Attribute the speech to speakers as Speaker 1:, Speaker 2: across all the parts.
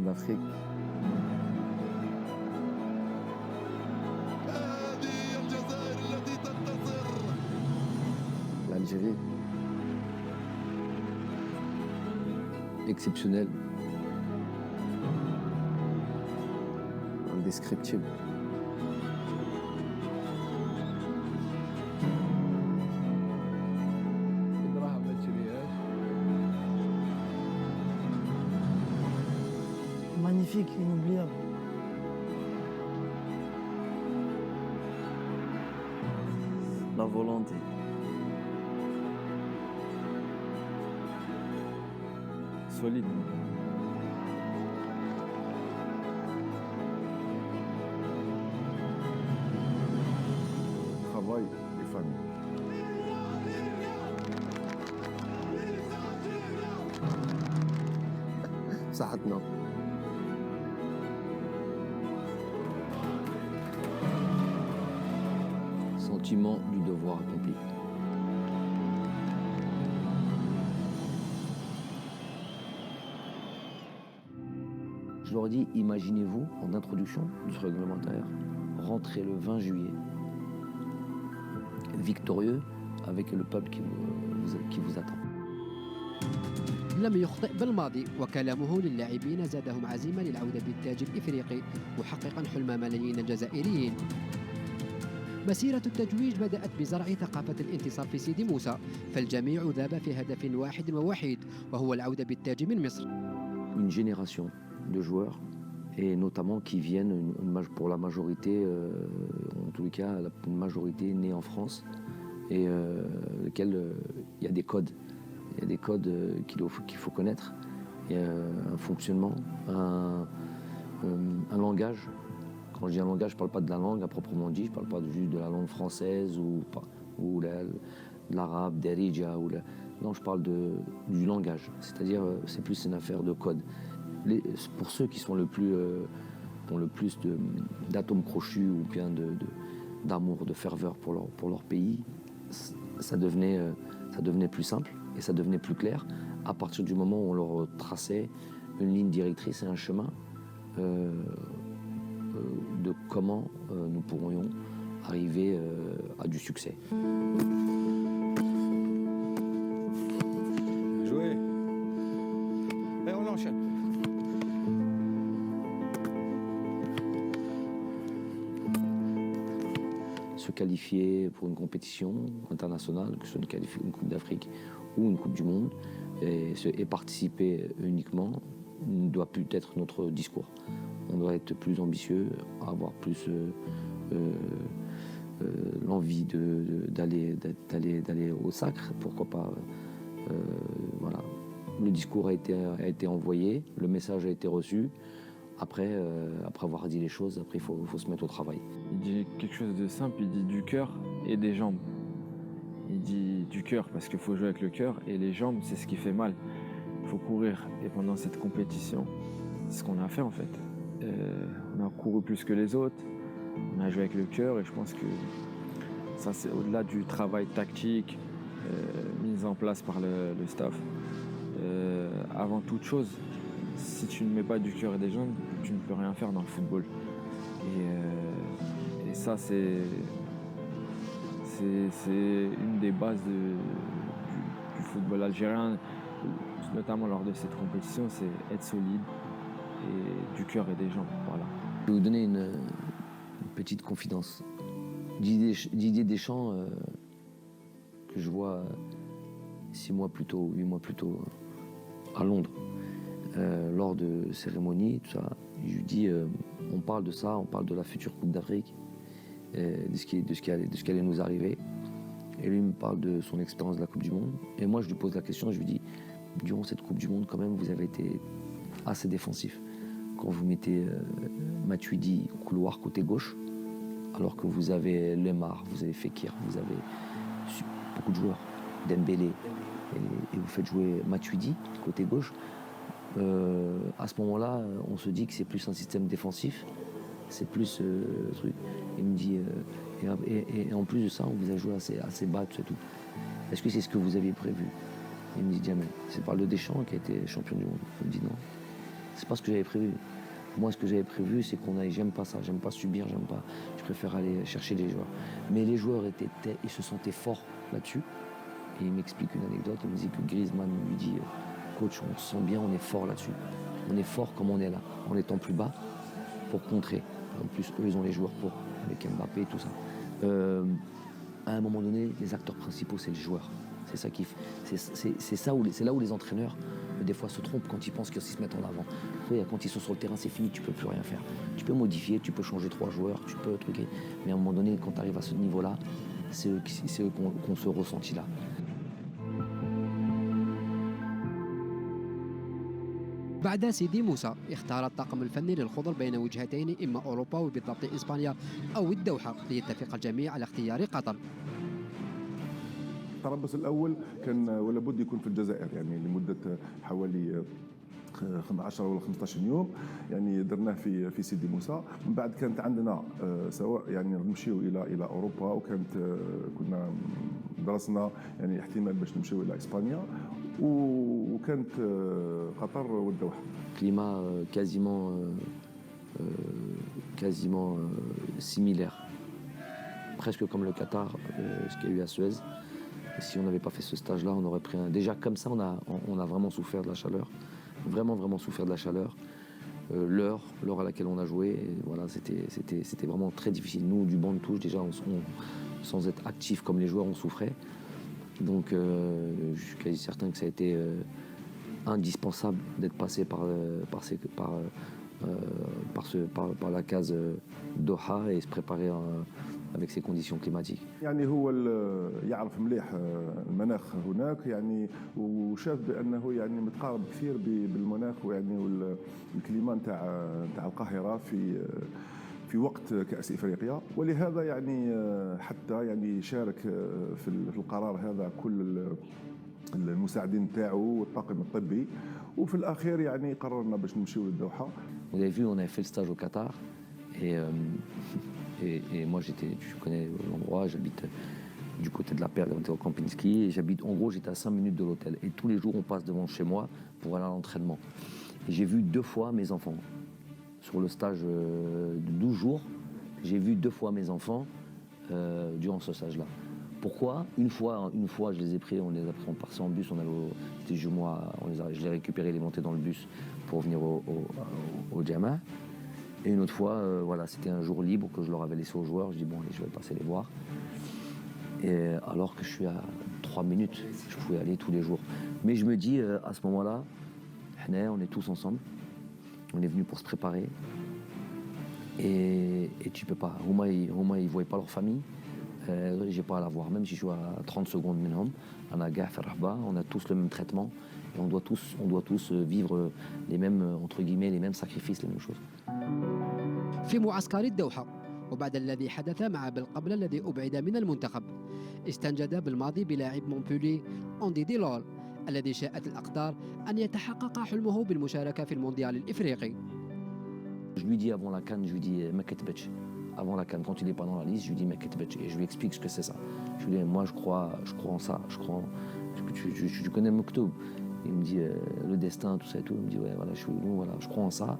Speaker 1: d'Afrique. L'Algérie, exceptionnel, indescriptible.
Speaker 2: Magnifique, inoubliable.
Speaker 1: La volonté.
Speaker 3: Solide.
Speaker 1: Travail et famille. صحتنا. Sentiment du devoir accompli. Je leur dis, imaginez-vous, en introduction du réglementaire, rentrer le 20 juillet, victorieux, avec le peuple qui vous attend.
Speaker 4: لم يخطئ بالماضي وكلامه للاعبين زادهم عزيمة للعودة بالتاج الإفريقي محققا حلم ملايين الجزائريين. مسيرة التتويج بدأت بزرع ثقافة الانتصار في سيدي موسى، فالجميع ذاب في هدف واحد ووحيد وهو العودة بالتاج من مصر.
Speaker 1: Une génération de joueurs, et notamment qui viennent pour la majorité, en tous les cas, une majorité née en France, et lesquels il y a des codes. Il y a des codes qu'il faut connaître. Il y a un fonctionnement, un langage. Quand je dis un langage, je ne parle pas de la langue à proprement dit, je ne parle pas juste de la langue française ou de l'arabe, derija. Non, je parle du langage. C'est-à-dire, c'est plus une affaire de code. Pour ceux qui sont ont le plus d'atomes crochus ou bien d'amour, de ferveur pour leur pays, ça devenait plus simple et ça devenait plus clair à partir du moment où on leur traçait une ligne directrice et un chemin de comment nous pourrions arriver à du succès.
Speaker 3: Joué. Et on enchaîne.
Speaker 1: Se qualifier pour une compétition internationale, que ce soit une Coupe d'Afrique ou une Coupe du Monde, et participer uniquement ne doit plus être notre discours. On doit être plus ambitieux, avoir plus l'envie d'aller au sacre, pourquoi pas. Voilà. Le discours a été envoyé, le message a été reçu. Après avoir dit les choses, après il faut se mettre au travail.
Speaker 3: Il dit quelque chose de simple, il dit du cœur et des jambes. Il dit du cœur parce qu'il faut jouer avec le cœur, et les jambes, c'est ce qui fait mal. Il faut courir. Et pendant cette compétition, c'est ce qu'on a fait en fait. On a couru plus que les autres, on a joué avec le cœur, et je pense que ça, c'est au-delà du travail tactique mis en place par le staff. Avant toute chose, si tu ne mets pas du cœur et des jambes, tu ne peux rien faire dans le football. Et ça, c'est une des bases du football algérien, notamment lors de cette compétition, c'est être solide et du cœur et des jambes. Voilà.
Speaker 1: Je vais vous donner une petite confidence. Didier Deschamps, que je vois 6 mois plus tôt, 8 mois plus tôt, à Londres, lors de cérémonies, tout ça, je lui dis, on parle de ça, on parle de la future Coupe d'Afrique, de ce qui allait nous arriver. Et lui me parle de son expérience de la Coupe du Monde. Et moi, je lui pose la question, je lui dis, durant cette Coupe du Monde, quand même, vous avez été assez défensif. Quand vous mettez Matuidi au couloir côté gauche, alors que vous avez Lemar, vous avez Fekir, vous avez beaucoup de joueurs, Dembélé, et vous faites jouer Matuidi côté gauche, à ce moment-là, on se dit que c'est plus un système défensif, c'est plus truc. Il me dit, et en plus de ça, on vous a joué assez bas, tout ça, tout. Est-ce que c'est ce que vous aviez prévu? Il me dit, jamais. C'est par le Deschamps qui a été champion du monde. Il me dit non. c'est pas ce que j'avais prévu. Moi, ce que j'avais prévu, c'est qu'on aille. J'aime pas ça, j'aime pas subir, j'aime pas. Je préfère aller chercher les joueurs. Mais les joueurs ils se sentaient forts là-dessus. Et il m'explique une anecdote. Il me dit que Griezmann lui dit, coach, on se sent bien, on est fort là-dessus. On est fort comme on est là, en étant plus bas pour contrer. En plus, eux, ils ont les joueurs pour, avec Mbappé et tout ça. À un moment donné, les acteurs principaux, c'est les joueurs. C'est ça qui, c'est là où les entraîneurs, des fois, se trompent quand ils pensent qu'ils se mettent en avant. Après, quand ils sont sur le terrain, c'est fini, tu peux plus rien faire. Tu peux modifier, tu peux changer 3 joueurs, tu peux truquer. Mais à un moment donné, quand tu arrives à ce niveau-là, c'est eux qui ont ce ressenti-là.
Speaker 4: بعد سيدي موسى اختار الطاقم الفني للخضر بين وجهتين إما أوروبا وبالضبط إسبانيا أو الدوحة ليتفق الجميع على اختيار قطر.
Speaker 2: التربص الاول كان ولا بد يكون في الجزائر يعني لمده حوالي 10 ولا 15 يوم يعني درناه في سيدي موسى. من بعد كانت عندنا سواء يعني نمشيو الى اوروبا وكانت كنا درسنا يعني احتمال باش نمشيو الى اسبانيا وكانت قطر والدوحه.
Speaker 1: Climat quasiment similaire, presque comme le Qatar, ce qu'il y a eu à Suez. Et si on n'avait pas fait ce stage-là, on aurait pris un. Déjà comme ça, on a vraiment souffert de la chaleur, vraiment souffert de la chaleur. L'heure à laquelle on a joué, voilà, c'était vraiment très difficile. Nous, du banc de touche, déjà, sans être actifs comme les joueurs, on souffrait. Donc, je suis quasi certain que ça a été indispensable d'être passé par la case Doha et se préparer avec ces conditions climatiques.
Speaker 2: يعني هو يعرف مليح المناخ هناك يعني وشاف بانه يعني متقارب كثير بالمناخ ويعني والكليما نتاع القاهره في وقت كأس إفريقيا. ولهذا يعني حتى يعني شارك في القرار هذا كل المساعدين نتاعو والطاقم الطبي وفي الاخير يعني قررنا باش نمشيو للدوحه.
Speaker 1: Vous avez vu, on avait fait le stage au Qatar et moi tu connais l'endroit, j'habite du côté de la Perle, on était au Kempinski et en gros j'étais à 5 minutes de l'hôtel et tous les jours on passe devant chez moi pour aller à l'entraînement. Et j'ai vu 2 fois mes enfants. Sur le stage de 12 jours, j'ai vu 2 fois mes enfants durant ce stage-là. Pourquoi ? Une fois, je les ai pris, on partait en bus, c'était jumeaux, je les ai récupérés, les montés dans le bus pour venir au Jama. Et une autre fois, voilà, c'était un jour libre que je leur avais laissé aux joueurs. Je dis bon, allez, je vais passer les voir. Et alors que je suis à 3 minutes, je pouvais aller tous les jours. Mais je me dis, à ce moment-là, on est tous ensemble. On est venus pour se préparer. Et tu peux pas. Rouma, ils ne voyaient pas leur famille. J'ai pas à la voir, même si je suis à 30 secondes minimum. On a tous le même traitement et on doit tous vivre les mêmes, entre guillemets, les mêmes sacrifices, les mêmes choses.
Speaker 4: في معسكر الدوحة وبعد الذي حدث مع بالقبل الذي أبعد من المنتخب استنجد بالماضي بلاعب مونبولي أوندي ديلول الذي شاءت الأقدار أن يتحقق حلمه بالمشاركة في المونديال الإفريقي.
Speaker 1: Je lui dis avant la CAN, je lui dis Meketbech. Avant la CAN, quand il n'est pas dans la liste, je lui dis Meketbech et je lui explique ce que c'est ça. Je lui dis moi je crois en ça, tu connais Moktoub. Il me dit le destin, tout ça et tout. Il me dit ouais voilà, je crois en ça.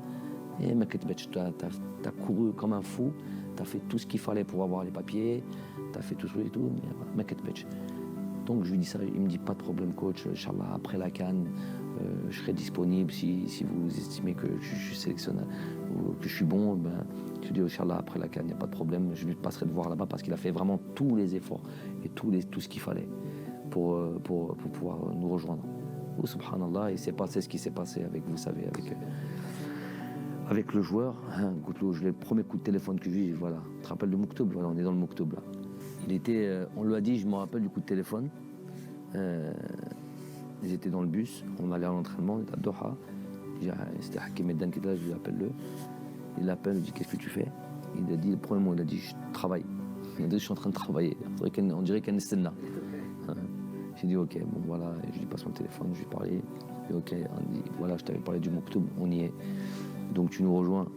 Speaker 1: Et Meketbech, t'as couru comme un fou, t'as fait tout ce qu'il fallait pour avoir les papiers, t'as fait tout ça et tout, mais Meketbech. Donc je lui dis ça, il me dit pas de problème coach, Inch'Allah, après la CAN, je serai disponible si vous estimez que je suis sélectionneur ou que je suis bon, ben, je lui dis Inch'Allah, après la CAN, il n'y a pas de problème, je lui passerai de voir là-bas parce qu'il a fait vraiment tous les efforts et tout ce qu'il fallait pour pouvoir nous rejoindre. Oh, subhanallah, il s'est passé ce qui s'est passé avec, vous savez, avec le joueur, hein, le premier coup de téléphone que j'ai eu, voilà, tu te rappelles de Moktoub, voilà, on est dans le Moktoub là. On lui a dit, je me rappelle du coup de téléphone, ils étaient dans le bus, on allait à l'entraînement, on était à Doha, c'était Hakim Eddan qui était là, je lui appelle il l'appelle, il dit qu'est-ce que tu fais ? Il a dit, le premier mot, il a dit je travaille, il a dit je suis en train de travailler, on dirait qu'il y a une scène là. J'ai dit ok, bon voilà, je lui passe mon téléphone, je lui parlais, et ok, on dit voilà, je t'avais parlé du Moktoub, on y est. Donc tu nous rejoins.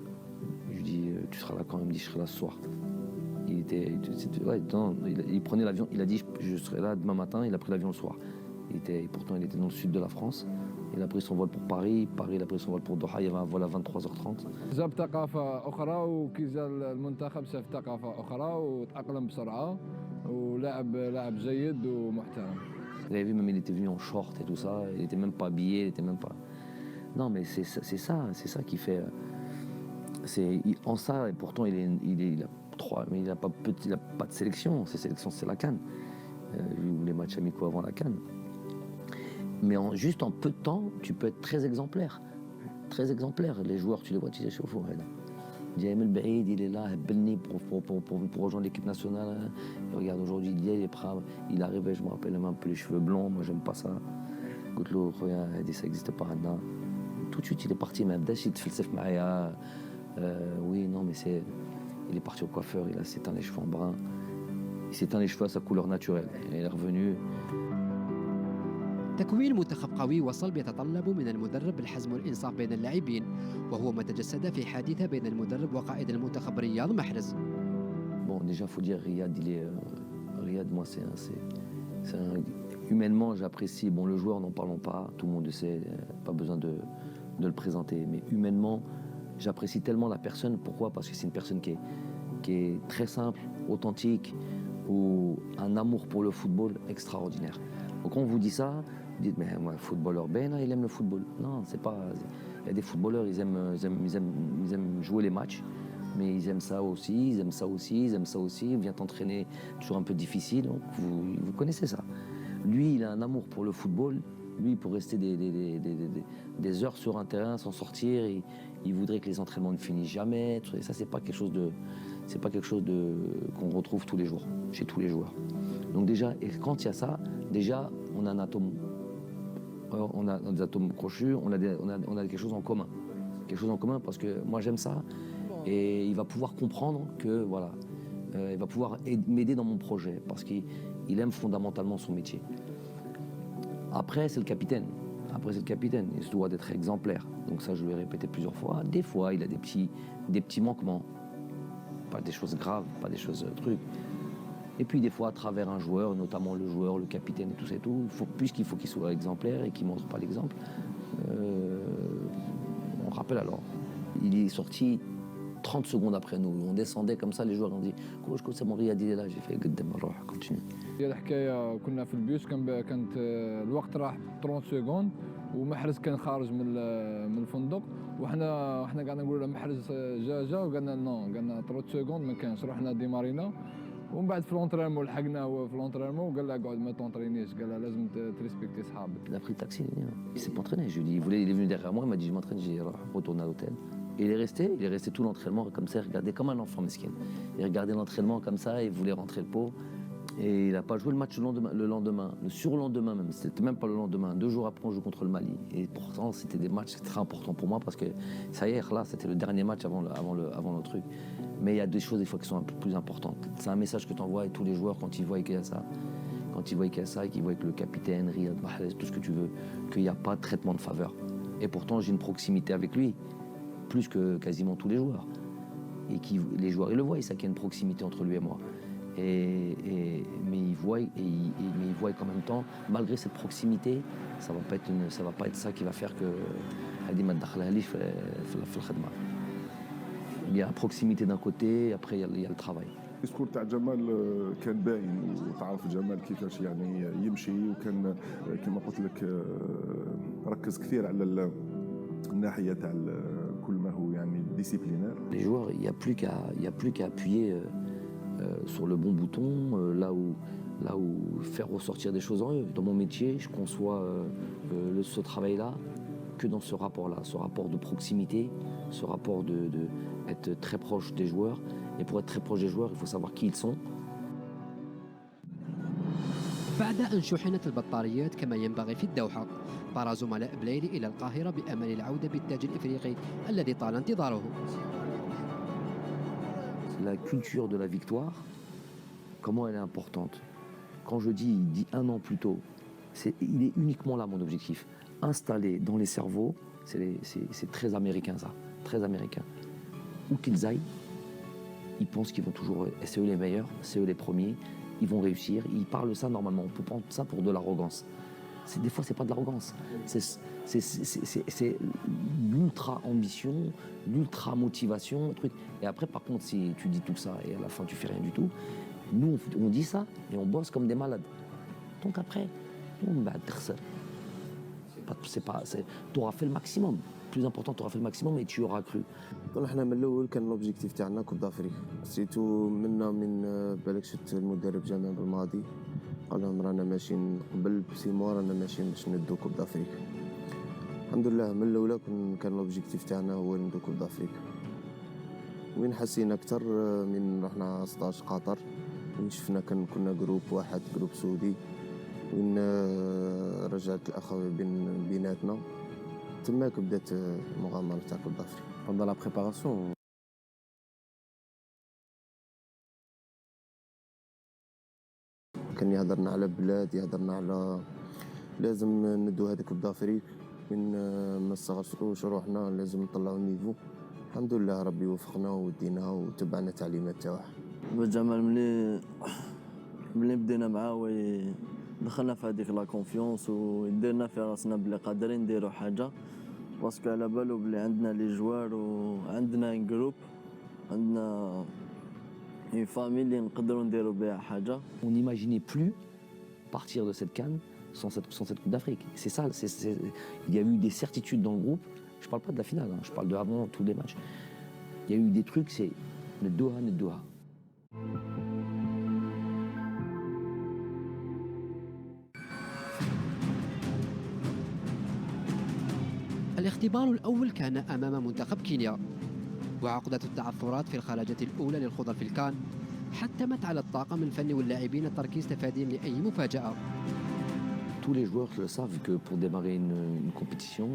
Speaker 1: Je lui dis tu seras là quand même, il me dit je serai là ce soir. Il prenait l'avion, il a dit je serai là demain matin, il a pris l'avion le soir. Pourtant il était dans le sud de la France, Il a pris son vol pour Paris. Paris, il a pris son vol pour Doha. Il y avait un vol à 23h30.
Speaker 5: جاب ثقافة أخرى وكي جا المنتخب شاف ثقافة أخرى وتأقلم بسرعة لاعب جيد ومحترم.
Speaker 1: Vous avez vu, même il était venu en short et tout ça. Il était même pas habillé, il était même pas. Non, mais c'est ça qui fait. En ça, et pourtant il a trois, mais il a pas de sélection. Ses sélections, c'est la CAN. Ou les matchs amicaux avant la CAN. Mais juste en peu de temps, tu peux être très exemplaire. Très exemplaire. Les joueurs, tu les vois, tu les chauffes. Diam El Baïd, il est là, Belni pour rejoindre l'équipe nationale. Et regarde, aujourd'hui, il est prêt. Il arrivait, je me rappelle, même un peu les cheveux blonds. Moi, j'aime pas ça. Goutlo, il dit ça n'existe pas. Tout de suite, il est parti. Même Dachit Felsef Maya. Oui, non, mais il est parti au coiffeur. Il s'est teint les cheveux en brun. Il s'est teint les cheveux à sa couleur naturelle. Et il est revenu.
Speaker 4: تكوين منتخب قوي وصلب يتطلب من المدرب الحزم والإنصاف بين اللاعبين، وهو ما تجسد في حادثة بين المدرب وقائد المنتخب رياض محرز.
Speaker 1: Bon, déjà, faut dire, Riyad, Riyad, moi, humainement, j'apprécie. Bon, le joueur, n'en parlons pas. Tout le monde le sait. Pas besoin de le présenter. Mais humainement, j'apprécie tellement la personne. Pourquoi? Parce que c'est une personne qui est très simple, authentique, ou un amour pour le football extraordinaire. Donc, quand on vous dit ça, vous dites, mais moi, footballeur, ben, il aime le football. Non, c'est pas. Il y a des footballeurs, ils aiment jouer les matchs, mais ils aiment ça aussi, ils aiment ça aussi, ils aiment ça aussi. Ils viennent t'entraîner, toujours un peu difficile. Donc vous connaissez ça. Lui, il a un amour pour le football. Lui, pour rester des heures sur un terrain sans sortir, il voudrait que les entraînements ne finissent jamais. Et ça, c'est pas quelque chose qu'on retrouve tous les jours, chez tous les joueurs. Donc déjà, et quand il y a ça, déjà, on a un atome. On a des atomes crochus, on a quelque chose en commun. Quelque chose en commun parce que moi j'aime ça et il va pouvoir comprendre que voilà, il va pouvoir m'aider dans mon projet parce qu'il aime fondamentalement son métier. Après c'est le capitaine. Il se doit d'être exemplaire. Donc ça je lui ai répété plusieurs fois. Des fois il a des petits manquements. Pas des choses graves, pas des choses trucs. Et puis des fois, à travers un joueur, notamment le joueur, le capitaine et tout ça et tout, puisqu'il faut qu'il soit exemplaire et qu'il ne montre pas l'exemple, on rappelle alors. Il est sorti 30 secondes après nous. On descendait comme ça, les joueurs ont dit « Coach, c'est mon Riyad, il est là ». J'ai fait « Gaddam, continue ».
Speaker 5: هي الحكايه كنا في البيوت كانت الوقت راح 30 سكوند ومحرز كان خارج من الفندق وحنا قاعدين نقولوا له محرز جا وقالنا نو قالنا 30 سكوند ما كانش رحنا ديمارينا ومن بعد في لونترينمون لحقناه هو في لونترينمون وقال له اقعد ما تونطرينيش قال له لازم تريسبكتي صحابك.
Speaker 1: Il a pris le taxi, il s'est pas entraîné. Je lui ai dit, il est venu derrière moi, il m'a dit je m'entraîne, j'ai retourné à l'hôtel. Et il est resté tout l'entraînement comme ça, il regardait comme un enfant mesquin. Il regardait l'entraînement comme ça, il voulait rentrer le pot. Et il n'a pas joué le match le lendemain, le surlendemain même, c'était même pas le lendemain. 2 jours après, on joue contre le Mali. Et pourtant, c'était des matchs très importants pour moi parce que ça y est, là, c'était le dernier match avant le truc. Mais il y a des choses des fois qui sont un peu plus importantes. C'est un message que tu envoies à tous les joueurs quand ils voient qu'il y a ça. Quand ils voient qu'il y a ça et qu'ils voient que le capitaine, Riyad Mahrez, tout ce que tu veux, qu'il n'y a pas de traitement de faveur. Et pourtant, j'ai une proximité avec lui, plus que quasiment tous les joueurs. Et les joueurs, ils le voient, ils savent qu'il y a une proximité entre lui et moi. Mais ils voient qu'en même temps, malgré cette proximité, ça va pas être ça qui va faire que il y a la proximité d'un côté, après il y a le travail.
Speaker 2: الديسكور تاع جمال كان باين وتعرف جمال كيفاش يعني يمشي وكان كما قلت لك ركز كثير على الناحيه تاع كل ما هو يعني ديسيبلينير.
Speaker 1: Les joueurs, il y a plus qu'à appuyer sur le bon bouton, là où faire ressortir des choses en eux. Dans mon métier, je conçois ce travail-là que dans ce rapport-là, ce rapport de proximité, ce rapport de être très proche des joueurs. Et pour être très proche des joueurs, il faut savoir qui ils sont.
Speaker 4: بعد أن شحنت البطاريات كما ينبغي في الدوحة، طار زملاء بلايلي إلى القاهرة بأمل العودة بالتاج الإفريقي الذي طال انتظاره.
Speaker 1: La culture de la victoire, comment elle est importante. Quand je dis 1 an plus tôt, il est uniquement là mon objectif. Installer dans les cerveaux, c'est très américain ça, très américain. Où qu'ils aillent, ils pensent qu'ils vont toujours, c'est eux les meilleurs, c'est eux les premiers, ils vont réussir. Ils parlent ça normalement, on peut prendre ça pour de l'arrogance. Des fois, c'est pas de l'arrogance. C'est l'ultra ambition, l'ultra motivation, truc. Et après, par contre, si tu dis tout ça et à la fin, tu fais rien du tout, nous, on dit ça et on bosse comme des malades. Donc après, tu auras fait le maximum. Plus important, tu auras fait le maximum et tu auras cru.
Speaker 6: حنا من الاول كان لوبجيكتيف تاعنا كوب دافريك سيتو من بالك شفت المدرب جمال بالماضي قال لهم رانا ماشيين قبل بسي موا رانا ماشيين باش ندو كوب دافريك. الحمد لله من الاولى كان لوبجيكتيف تاعنا هو ندو كوب دافريك. وين حسينا اكثر من رحنا 16 قطر وين شفنا كنا جروب واحد جروب سعودي وين رجعت الاخوه بيناتنا تماك بدات المغامره تاع كوب دافريك.
Speaker 7: Pendant la préparation,
Speaker 6: كان يهضرنا على بلاد يهضرنا على لازم ندو هذاك كوب دافريك من ما نصغروش روحنا لازم نطلعوا النيفو. الحمد لله ربي وفقنا وديناها وتبعنا التعليمات تاعه.
Speaker 7: جمال ملي بدينا معاه دخلنا في هذيك لا كونفيونس وديرنا في راسنا بلي قادرين نديروا حاجه باسكو على بالو بلي عندنا لي جوار وعندنا ان جروب عندنا une famille اللي نقدروا نديروا بها حاجه.
Speaker 1: On n'imaginait plus partir de cette CAN sans cette Coupe d'Afrique. C'est ça, il y a eu des certitudes dans le groupe. Je parle pas de la finale, je parle de avant tous les matchs. Il y a eu des trucs, c'est le Doha.
Speaker 4: الاختبار الأول كان أمام منتخب كينيا، وعقدة التعثرات في الخلاجة الأولى للخوض في الكان حتمت على الطاقم الفني واللاعبين التركيز تفاديا لأي مفاجأة.
Speaker 1: Tous les joueurs le savent que pour démarrer une compétition,